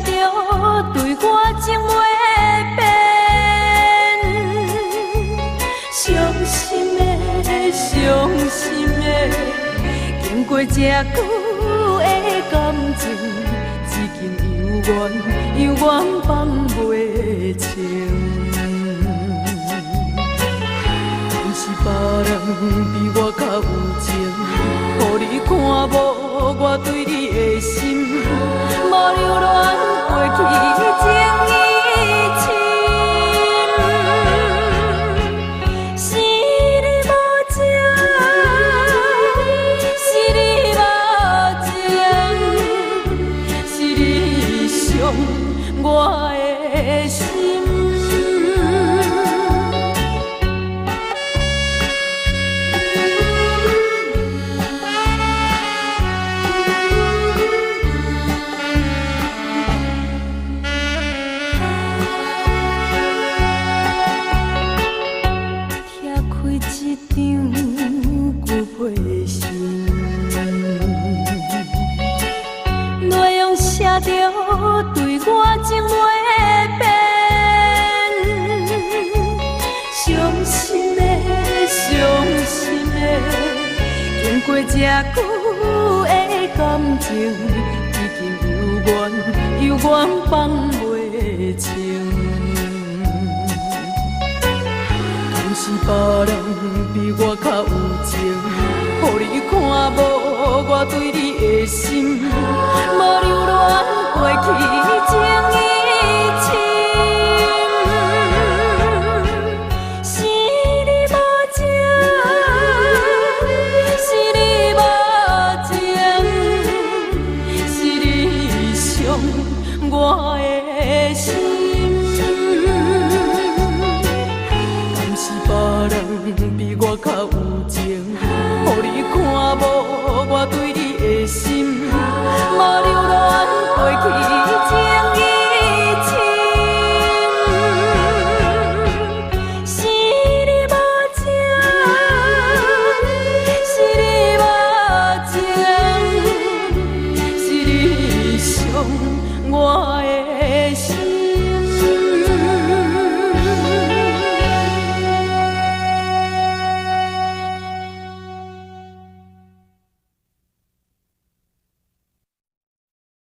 着对我情袂变。伤心的，伤心的，经过这久的感情，至今犹原放袂清。是别人比我较有情，予你看无我对你的心，无留恋过去情义深。是你无情，是你无情，是你伤我的心。着对我情袂变，伤心的，伤心的，经过这久的感情，已经犹原放袂清。总是别人比我较有情，予你看无我对你的心，无留恋过去情义深。是你无情，是你无情，是你伤我的心。比我较有情，予你看无我对你的心，无留恋过去情义深。是你无情，是你无情，是你伤我的心。